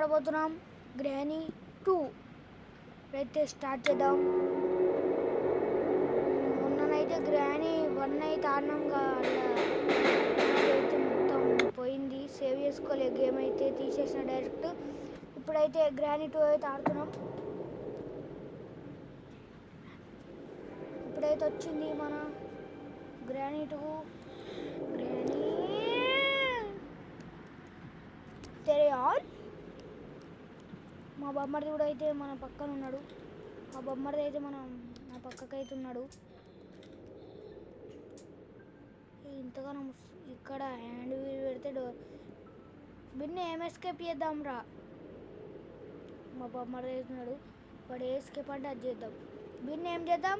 ఆడబోతున్నాం granny 2 అయితే start చేద్దాం. మొన్ననైతే granny 1 అయితే ఆడినాంగా, అయితే మొత్తం పోయింది, సేవ్ చేసుకోలే, గేమ్ అయితే తీసేసిన డైరెక్ట్. ఇప్పుడైతే గ్రానీ 2 అయితే ఆడుతున్నాం. ఇప్పుడైతే వచ్చింది మన గ్రానీ 2. Granny తెరే on. మా బొమ్మడిది కూడా అయితే మన పక్కన ఉన్నాడు. మా బొమ్మడిది అయితే నా పక్కకైతే ఉన్నాడు. ఇంతగానో ఇక్కడ హ్యాండ్ వీల్ పెడితే డోర్ బిన్న ఏం ఎస్కేప్ చేద్దాం రా. మా బొమ్మడిది అవుతున్నాడు, వాడు ఏ ఎస్కేప్ అంటే అది చేద్దాం. బిన్న ఏం చేద్దాం,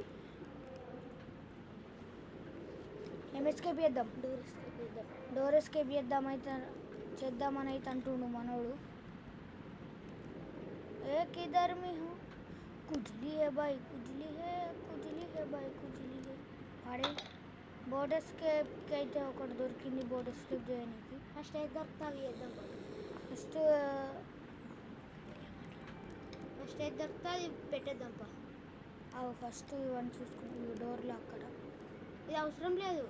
ఏం ఎస్కేప్ చేద్దాం, డోర్ ఎస్కేప్ చేద్దాం అయితే చేద్దామని అయితే అంటుండు మనోడు. ఏ కిధర్ మీ హూ, కుజ్లీ హే బాయ్, కుజ్లీ హే బాయ్, కుజ్లీ హే. వాడే బోట్ ఎస్కేప్కి అయితే ఒకటి దొరికింది, బోట్ ఎస్కేప్ చేయడానికి. ఫస్ట్ అయితే దొరుకుతుంది చేద్దాం. ఫస్ట్ అయితే దొరుకుతుంది పెట్టేద్దాం. ఫస్ట్ ఇవన్నీ చూసుకుంటాం. డోర్లో అక్కడ ఇది అవసరం లేదు.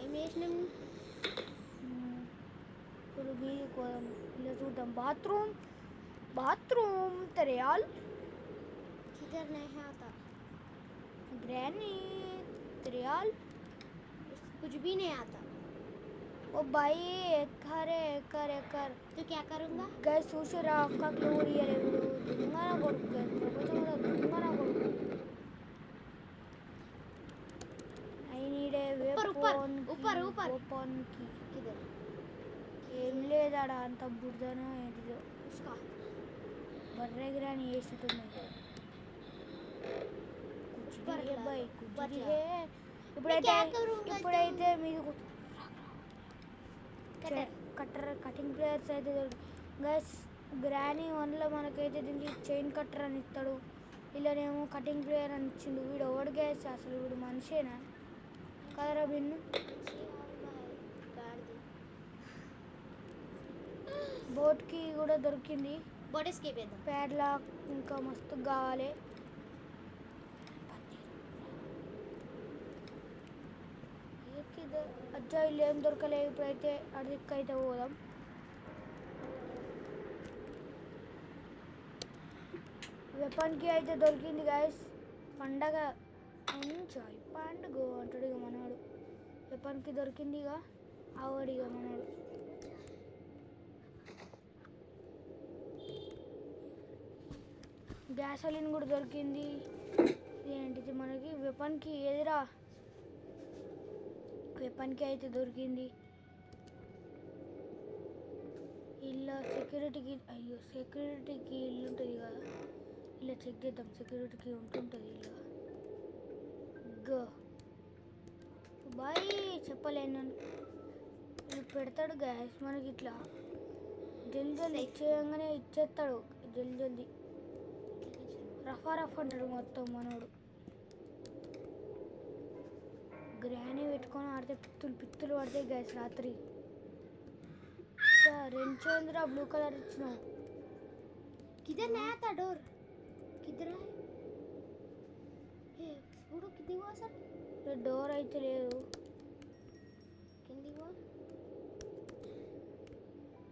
ఏం చేసినాం ఇప్పుడు మీరు ఇలా చూద్దాం. बाथरूम तेरे यार किधर नहीं आता ग्रैनी तेरे यार कुछ भी नहीं आता. ओ भाई कर तो क्या करूँगा गैस చూసిరా అక్క క్లోర్ ఇయలేదు దుంగన కొడుకు ప్రపంచంలో దుంగన కొడుకు. I need a weapon open కి किधर ఏం లేదాడా, అంత బుర్దనో ఏంటిదో उसका బర్రెగిరాని వేసినట్టున్నాయి. ఇప్పుడైతే మీరు కటింగ్ ప్లేయర్స్ అయితే గైస్. గ్రానీ 1లో మనకైతే దీనికి చైన్ కట్టర్ అని ఇస్తాడు, ఇలానేమో కటింగ్ ప్లేయర్ అని ఇచ్చిండు. వీడు ఎవడు గైస్, అసలు వీడు మనిషేనా కదరా బిన్ను. బోట్కి కూడా దొరికింది, బోట్ ఎస్కేప్ చేద్దాం. ప్యాడ్లాక్ ఇంకా మస్తు కావాలి. అచ్చా ఇల్లు ఏం దొరకలేదు. ఇప్పుడైతే అడిక్కైతే పోదాం. వెపన్కి అయితే దొరికింది గైస్. పండగ ఎంజాయ్ పండుగ అంటాడు ఇక మనవాడు. వెపన్కి దొరికింది ఇక ఆవాడు ఇక మనవాడు. గ్యాసోలిన్ కూడా దొరికింది. ఏంటిది మనకి వెపన్కి ఎదురా, వెపన్కి అయితే దొరికింది. ఇలా సెక్యూరిటీకి ఇల్లు ఉంటుంది కదా, ఇలా చెక్ చేద్దాం. సెక్యూరిటీకి ఉంటుంటుంది ఇలా. బాయ్ చెప్పలేను నన్ను పెడతాడు గ్యాస్ మనకి ఇట్లా జల్దీ ఇచ్చేయంగానే ఇచ్చేస్తాడు జల్దీ. రఫ్ అంటాడు మొత్తం మనోడు. గ్రానీ పెట్టుకొని ఆడితే పిత్తులు పడతాయి గ్యాస్ రాత్రి. రెంచేంద్ర బ్లూ కలర్ ఇచ్చినావు. किधर नहीं आता डोर किधर है ये छोड़ो किधर हुआ सर డోర్ అయితే లేదు. కింది हुआ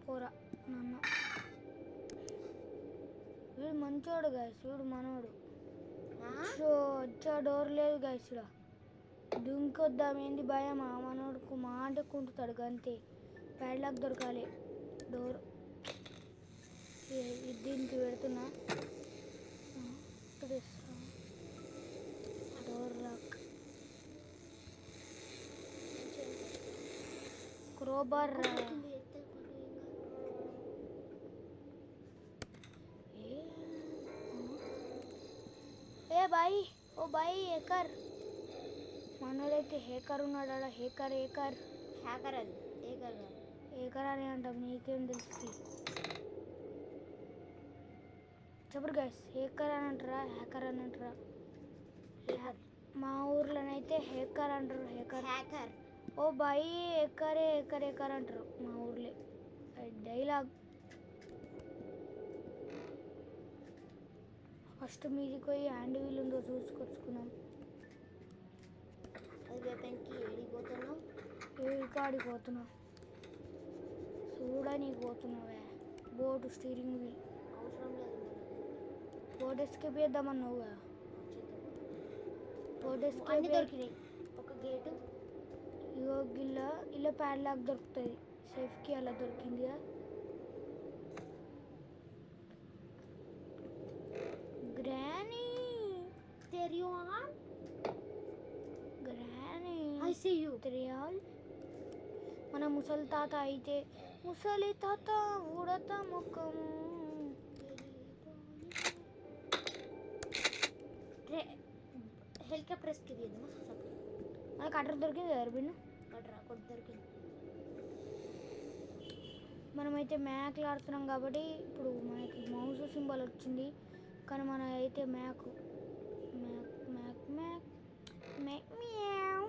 పోరా నాన్న. వీడు మంచోడు గాయస్, వీడు మనోడు. వచ్చా డోర్ లేదు గాయస్. ఇక్కడ దుంకొద్దాం, ఏంది భయం మనోడుకు మాటకుంటుతాడు అంతే. ప్యాడ్లాక్ దొరకాలి. డోర్ దీనికి పెడుతున్నా. Door lock crowbar. Hey boy, oh boy hacker. మనోడైతే హేకర్ ఉన్నాడు. హేకర్ అది హేకర్ అని అంటాం, నీకేం తెలుస్తుంది చెప్పరు గైస్. హేకర్ అని అంటారా హ్యాకర్ అని అంటారా? మా ఊర్లోనైతే హేకర్ అంటారు. హేకర్ ఓ బాయ్ హేకర్ అంటారు మా ఊర్లో. డైలాగ్ ఫస్ట్ మీదికి పోయి హ్యాండ్ వీల్ ఉందో చూసుకొచ్చుకున్నాం. అది వెపన్కి ఏడిపోతున్నావు. ఏ కాడికి పోతున్నావు చూడనీకి పోతున్నావే. బోటు స్టీరింగ్ వీల్ అవసరం లేదు బోట్ ఎస్కేప్ చేద్దామన్నావు కదా. బోట్ అన్ని ఎస్కేప్ దొరికినాయి. ఒక గేటు ఇగో ఇలా ప్యాడ్ లాక్ దొరుకుతుంది. సేఫ్కి అలా దొరికింది కదా. Granny there you are. Granny I see you. త్రియాల్ మన ముసలి తాత అయితే ముసలి తాత ఉడత ముఖం. హెలికాప్టర్ ఎస్కి తీద్దామా సపరేట్. మనకు అడ్రస్ దొరికింది కదా బిన్ను. అట్రా కొద్ది దొరికింది. మనమైతే మ్యాక్లు ఆడుతున్నాం కాబట్టి ఇప్పుడు మనకి మౌస్ సింబల్ వచ్చింది. కానీ మన అయితే మ్యాక్ మ్యాక్ మ్యాక్ మ్యాక్ మ్యాక్ మ్యావ్.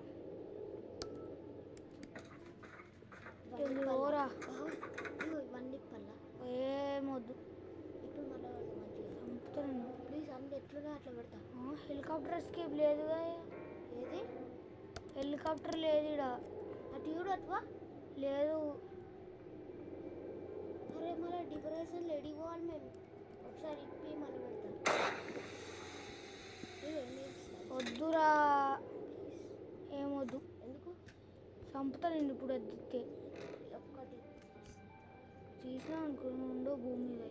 ఓరా ఇవన్నీ పల్లా ఏమొద్దు ఇప్పుడు మళ్ళీ మంచిగా చంపుతాను. ప్లీజ్ అన్ని ఎట్లున్నా అట్లా పెడతా. హెలికాప్టర్ ఎస్కేప్ లేదు కదా. ఏది హెలికాప్టర్ లేదు ఇక్కడ. అటు చూడు అటువా లేదు. అరే మళ్ళీ డిప్రెషన్ లేడీ పోవాలి మేము. ఒకసారి ఇప్పి మళ్ళీ పెడతా. వద్దురా ఏమొద్దు. ఎందుకు చంపుతా నేను ఇప్పుడు ఎత్తితే. ఒక్కటి తీసినా అనుకున్నా భూమి మీద.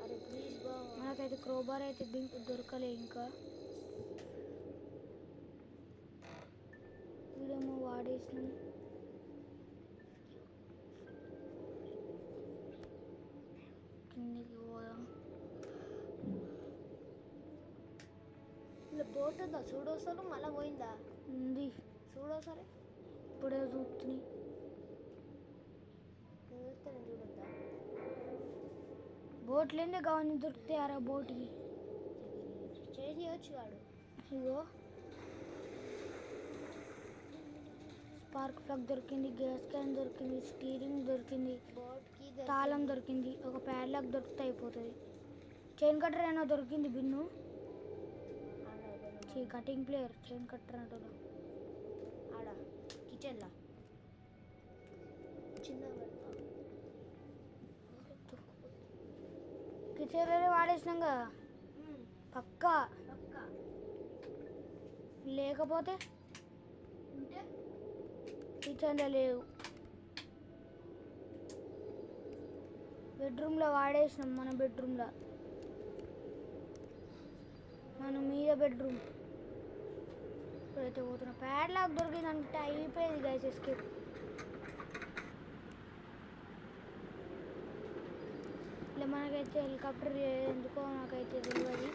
అరే ప్లీజ్ బా. మనకైతే క్రోబార్ అయితే దొరకలే ఇంకా. వీడేమో వాడేసినాం. కిందికి పోదాం. ఇలా బోట్ ఉందా చూడోసారు మళ్ళీ పోయిందా ఉంది చూడోసారి. ఇప్పుడే చూస్తున్నాయి. చూస్తే నేను చూడొద్దా. బోట్లేందే కావని దొరుకుతాయి అరా బోట్కి. చేయొచ్చు వాడు. ఇగో స్పార్క్ ప్లగ్ దొరికింది, గ్యాస్ క్యాన్ దొరికింది, స్టీరింగ్ దొరికింది, బోట్కి తాళం దొరికింది, ఒక ప్యాడ్ లాక్ దొరికితే అయిపోతుంది. చైన్ కట్టర్ అయినా దొరికింది Binnu. Cutting player chain cutter అంటారు ఆడ కిచెన్లా చిన్న కిచెన్లోనే వాడేసినాం కదా పక్కా. లేకపోతే ఉంటే కిచెన్లో లేవు. బెడ్రూమ్లో వాడేసినాం. మన బెడ్రూమ్లో మన మీద బెడ్రూమ్. ఇప్పుడైతే పోతున్నా. ప్యాడ్ లాక్ దొరికింది అంటే అయిపోయింది గైస్ ఎస్కేప్. ఇలా మనకైతే హెలికాప్టర్ ఎందుకో నాకైతే తెలియదు.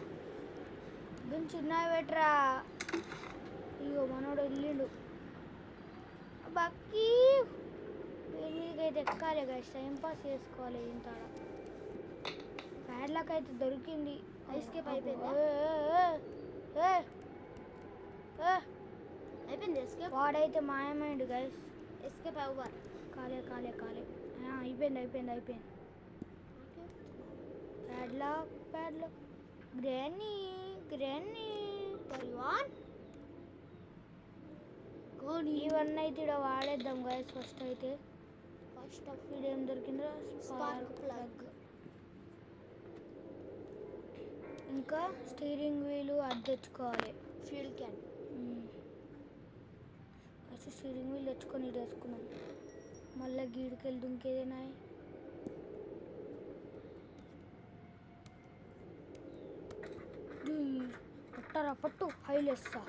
దీన్ని చిన్న పెట్టరా. ఇగో మనోడు వెళ్ళిండు బక్కీ. దీని మీదకైతే ఎక్కాలి గైస్. టైంపాస్ చేసుకోవాలి. ఇంత ప్యాడ్ లాక్ అయితే దొరికింది. ఎస్కేప్ అయిపోయిందా? అయిపోయింది ఎస్కేప్. వాడైతే మాయమైండు గైస్. ఎస్కేప్ అవ్వాలి. కాలే అయిపోయింది. ప్యాడ్ లాక్ గ్రానీ ఇవన్నీ అయితే ఇక్కడ వాడేద్దాం గైస్. ఫస్ట్ ఆఫ్ ఏం దొరికిందో స్పార్క్ ప్లగ్, ఇంకా స్టీరింగ్ వీలు అది తెచ్చుకోవాలి. Fuel can first steering wheel తెచ్చుకొని ఇటు వేసుకున్నాం. మళ్ళీ గీడికెళ్ళి దుంకేదేనా. పట్టు హైలేస్తా.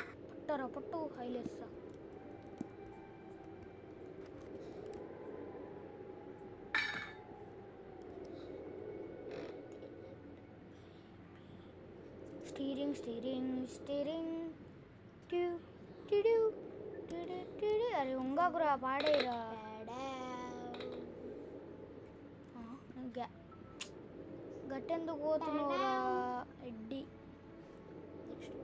స్టీరింగ్ అరే ఉంగాకురా పాడేరా. గట్టెందుకు పోతున్నావురా ఎడ్డి. నెక్స్ట్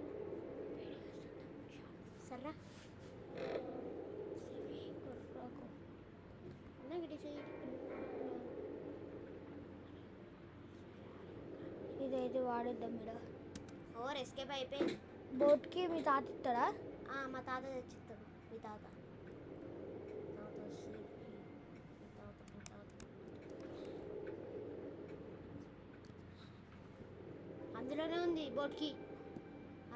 సర్రా ఇదైతే వాడేద్దాం ఇక్కడ. ఓవర్ ఎస్కేప్ అయిపోయింది. బోట్కి మీ తాత ఇస్తాడా? మా తాత తెచ్చిస్తాడు. మీ తాత తాత వచ్చి మీ తాత అందులోనే ఉంది బోట్కి.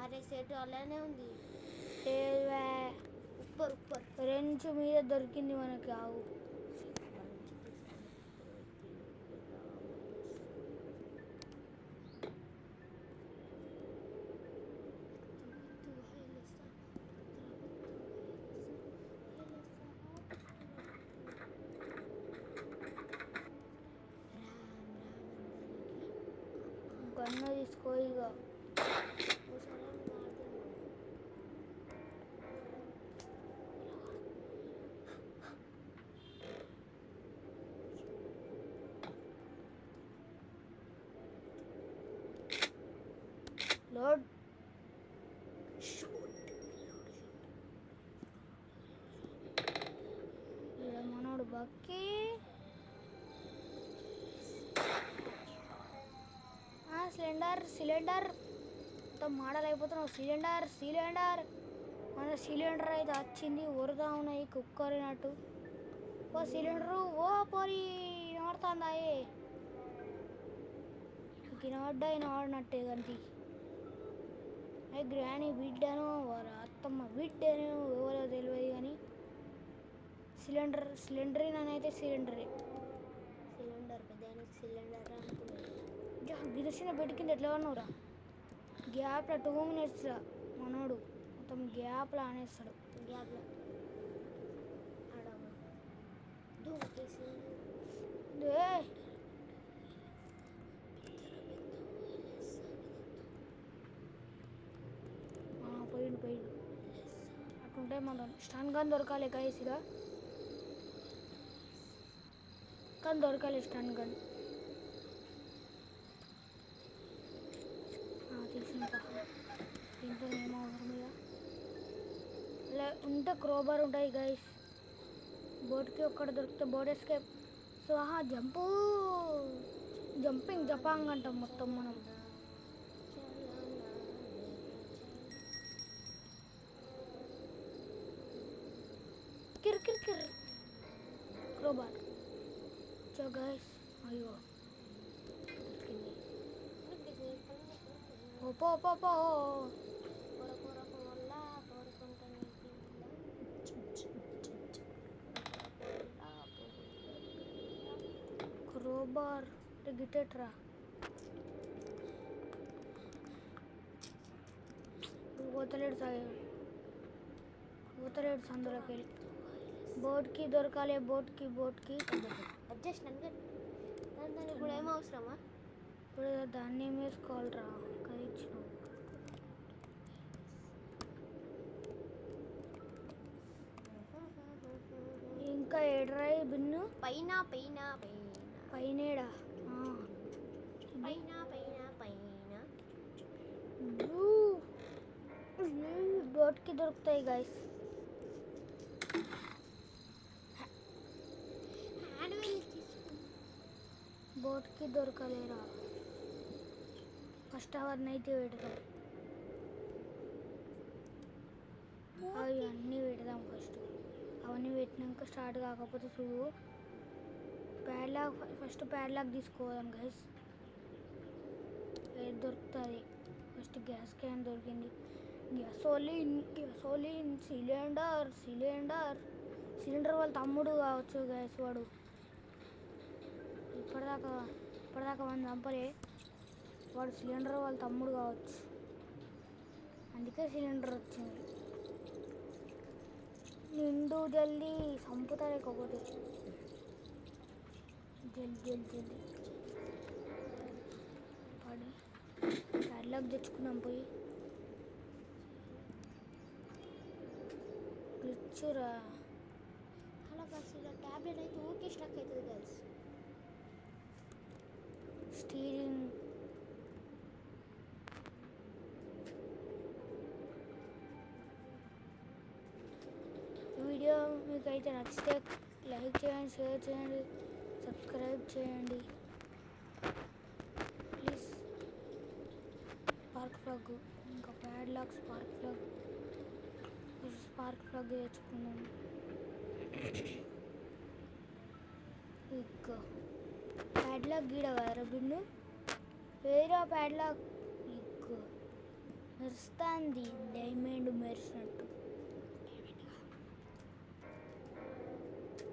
అరే సెట్ అలానే ఉంది. ఉప్పర్ రెంచు మీద దొరికింది మనకి. ఆవు గన్ను తీసుకో ఇక. లోడ్ ఇక్కడ మనోడు బక్కి. సిలిండర్ మొత్తం మోడల్ అయిపోతున్నావు. సిలిండర్ మన సిలిండర్ అయితే వచ్చింది. ఉరదా ఉన్నాయి కుక్కరినట్టు. ఓ సిలిండరు ఓ పోరి వినబడుతుందా? వినబడ్డాయినట్టే కంటి. గ్రాని బిడ్డను అత్తమ్మ బిడ్డను ఎవరో తెలియదు కానీ సిలిండర్ ననైతే సిలిండర్ పెద్ద సిలిండర్ గిదర్శన పెట్టుకుంది. ఎట్లా ఉన్నావురా? గ్యాప్లో 2 minutes మనోడు మొత్తం గ్యాప్లో అనేస్తాడు. గ్యాప్లో పోయిండు. అట్లుంటే మనం స్టన్ గన్ దొరకాలి కైసిగా. కానీ దొరకాలి స్టన్ గన్. తీసిన దీంతో ఏమవసరం ఇక. ఉంటే క్రోబార్ ఉంటాయి గైస్. బోట్కి ఒక్కడ దొరికితే బోట్ ఎస్కేప్. సో జంపింగ్ జపాంగ్ అంటాం మొత్తం మనం. కిర్ క్రోబార్. సో గైస్ అయ్యో పో క్రోబార్ గిట్టేట్రా. పోతలేడు సందులోకి వెళ్ళి. బోట్కి దొరకాలి. బోట్కి అడ్జస్ట్ అంటే దానికి ఇప్పుడు ఏం అవసరమా? ఇప్పుడు దాన్ని ఏం వేసుకోవాలిరా? కదిచ్చినావు. ఇంకా ఏడ్రాయి బిన్ను పైనేడా? బోట్కి దొరుకుతాయి గైస్. బోట్కి దొరకలేరా? ఫస్ట్ అవన్నీ అయితే పెడతాం. అవి అన్నీ పెడదాం ఫస్ట్. అవన్నీ పెట్టినాక స్టార్ట్ కాకపోతే చూడు ఫస్ట్ ప్యాడ్లాక్ తీసుకోదాం గైస్. ఏది దొరుకుతుంది? ఫస్ట్ గ్యాస్ క్యాన్ దొరికింది. గ్యాసోలిన్ సిలిండర్ వాళ్ళ తమ్ముడు కావచ్చు గైస్ వాడు. ఇప్పటిదాకా మనం చంపలే. వాడు సిలిండర్ వాళ్ళ తమ్ముడు కావచ్చు. అందుకే సిలిండర్ వచ్చింది. నిండు జల్దీ చంపుతా లేకపోతే. జల్దీ పడి ప్యాడ్లాక్ తెచ్చుకున్నాం. పోయి గ్లిచ్చురా. అలా బస్సు ట్యాబ్లెట్ అయితే ఊరికే స్ట్రక్ అవుతుంది గర్ల్స్. స్టీరింగ్ వీడియో మీకు అయితే నచ్చితే లైక్ చేయండి, షేర్ చేయండి, సబ్స్క్రైబ్ చేయండి ప్లీజ్. స్పార్క్ ప్లగ్, ఇంకా ప్యాడ్లాక్, స్పార్క్ ప్లగ్ తెచ్చుకున్నాను. ఇంకా ప్యాడ్లాక్ గీడ కదా బిన్ను, వేరే ప్యాడ్లాక్ ఇంకా మెరుస్తుంది, డైమండ్ మెరిసినట్టు.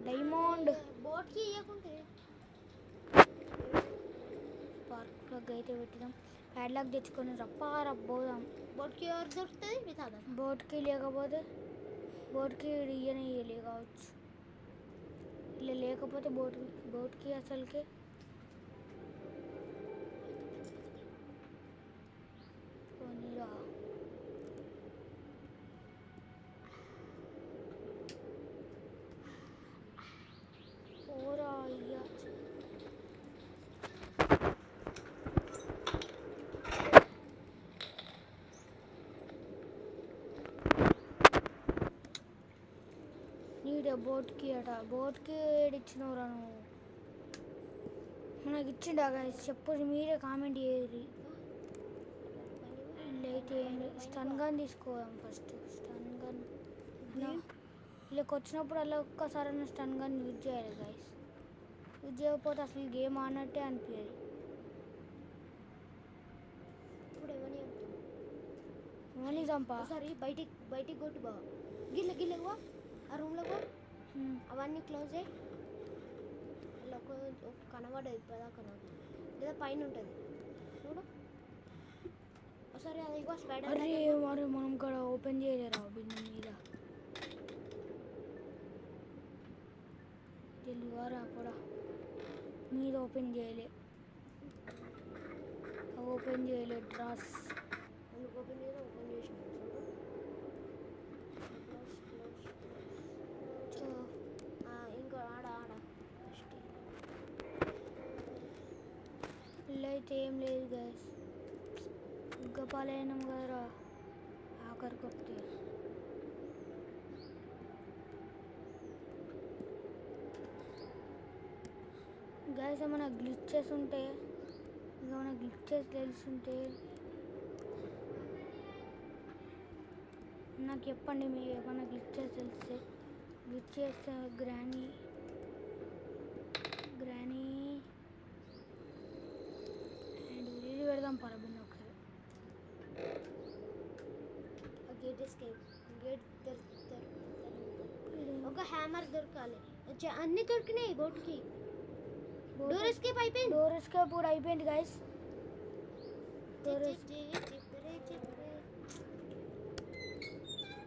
డైమండ్ బోట్కి ఇవ్వకుంటే స్పార్క్ ప్లగ్ అయితే పెట్టినాం. ప్యాడ్లాక్ తెచ్చుకొని రప్పోదాం. బోట్కి ఎవరు దొరుకుతుంది మీ తాత? బోట్కి లేకపోతే బోట్కి ఇయ్యలే కావచ్చు. ఇలా లేకపోతే బోట్కి అసలుకి పోనీరా. పోరా అయ్యా. నీడే బోట్కి అట, బోట్కి ఏడిచ్చినవురా నువ్వు? మనకి ఇచ్చిండా guys? చెప్పు, మీరే కామెంట్ చేయరు. అయితే స్టన్ గన్ తీసుకోదాం ఫస్ట్. స్టన్ గన్ వీళ్ళకి వచ్చినప్పుడు అలా ఒక్కసారి స్టన్ గన్ యూజ్ చేయాలి గైస్. యూజ్ చేయకపోతే అసలు గేమ్ ఆడినట్టే అనిపించదు. ఇప్పుడు ఏమని చంపా? సరే బయటికి కొట్టు బావ. గిల్లెవ్వ ఆ రూమ్లో పో, అవన్నీ క్లోజ్ చేయి. అలా ఒక కనబడదు ఇప్పటిదాకా నాకు, లేదా పైన ఉంటుంది చూడు. ఒకసారి అది ఇగో స్పైడర్. అరే మరి మనం ఇక్కడ ఓపెన్ చేయలేరా బిన్ను మీద? తెలివారా కూడా మీద ఓపెన్ చేయలే డ్రాస్. అందుకు ఓపెన్ చేసిన ఇంకో ఆడ ఇల్లు అయితే ఏం లేదు గైస్. ఉగ్గపాలైనం కదరా ఆఖరికి వస్తే. గైస్ ఏమైనా గ్లిచెస్ ఉంటే, ఇంకేమైనా గ్లిచెస్ తెలుసుంటే నాకు చెప్పండి. మీరు ఏమైనా గ్లిచెస్ తెలిస్తే. గ్లిచెస్ గ్రానీ అండ్ ఇది పెడదాం పరబిన్ ఒకసారి. ఒక హ్యామర్ దొరకాలి. అన్ని దొరికినాయి బోట్కి. డోర్ ఎస్కేప్ అయిపోయింది. డోర్ ఎస్కేప్ కూడా అయిపోయింది గైస్.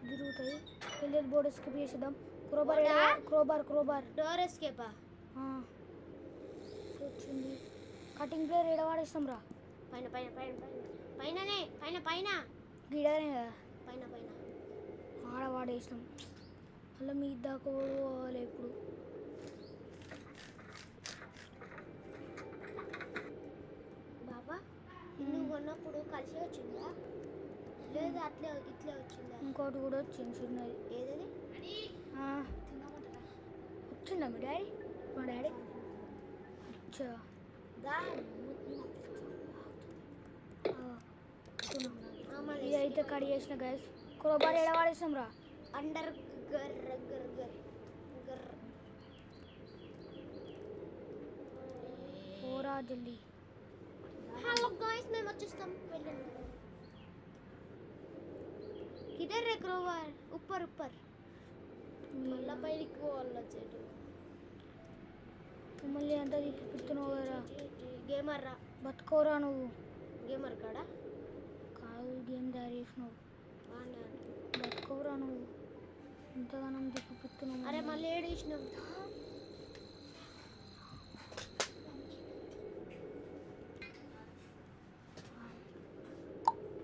తిరుగుతాయి. వెళ్ళేది బోర్డ్ ఎస్కేప్ చేసేద్దాం. క్రోబార్ డోర్ ఎస్కేపా వచ్చింది. కటింగ్ ప్లేయర్ ఏడ వాడేస్తాం రా? పైననే పైన గిడనే కదా పైన ఆడ వాడేస్తాం. అలా మీ దాకా పోవాలి ఇప్పుడు. బాబా నువ్వు కొన్నప్పుడు కలిసి వచ్చిందా లేదా ఇట్లే వచ్చిందా? ఇంకోటి కూడా వచ్చింది చిన్నది. ఏదది? వచ్చిందా మీ డాడీ? మా డాడీ అచ్చా ఇది అయితే కడి చేసిన గైస్. క్రోబార్ ఏడ వాడేస్తాం రా? అండర్ పోరా జల్దీ. హలో గాయ్స్, మేము వచ్చేస్తాం. వెళ్ళండి. కిధర్ రే క్రోబార్? ऊपर మళ్ళా పైకి పోవాల చెట్టు. మళ్ళీ అంతా తిప్పుతున్నావు కదా. గేమర్ రా, బతుకోరా నువ్వు. గేమర్ కాడా కాదు, గేమ్ తయారు చేసినావు. బతుకోరా నువ్వు. ఇంతగానం తిప్పుతున్నావు. అరే మళ్ళీ ఏడేసినాం.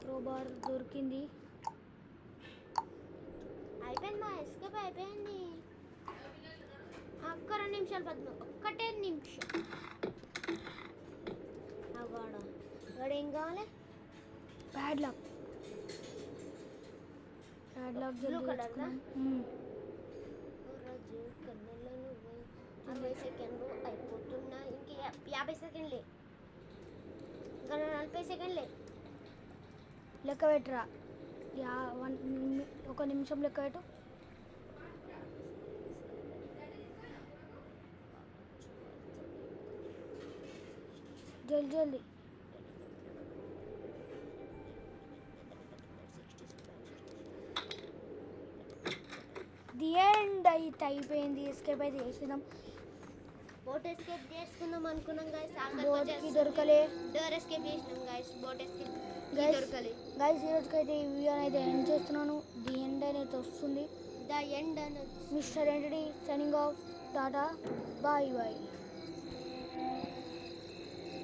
క్రోబార్ దొరికింది. అయిపోయింది మా ఎస్కేప్ అయిపోయింది. ఒక్క 2 నిమిషాలు పద్మ, ఒక్కటే నిమిషం. వాడు ఏం కావాలి? ప్యాడ్లాక్ బ్లూ కలర్ దా? 60 సెకండ్లు అయిపోతున్నా. ఇంక 50 సెకండ్లే, ఇంకా 40 సెకండ్లే. లెక్క పెట్టరా ఒక నిమిషం లెక్క పెట్టు. జల్దీ జల్దీ. ది ఎండ్ అయితే అయిపోయింది. ఎస్కేప్ అయితే చేసినాం. బోట్ ఎస్కేప్ చేసుకుందాం అనుకున్నాం గైస్. బోట్కి దొరకలే. డోర్ ఎస్కేప్ చేసినాం గైస్. బోట్ ఎస్కేప్ గైస్ దొరకలే. గైస్ ఈరోజుకి అయితే ఈ వీడియో అయితే ఎండ్ చేస్తున్నాను. ది ఎండ్ అనేది వస్తుంది. ద ఎండ్ అని mister entity signing off. Tata bye bye.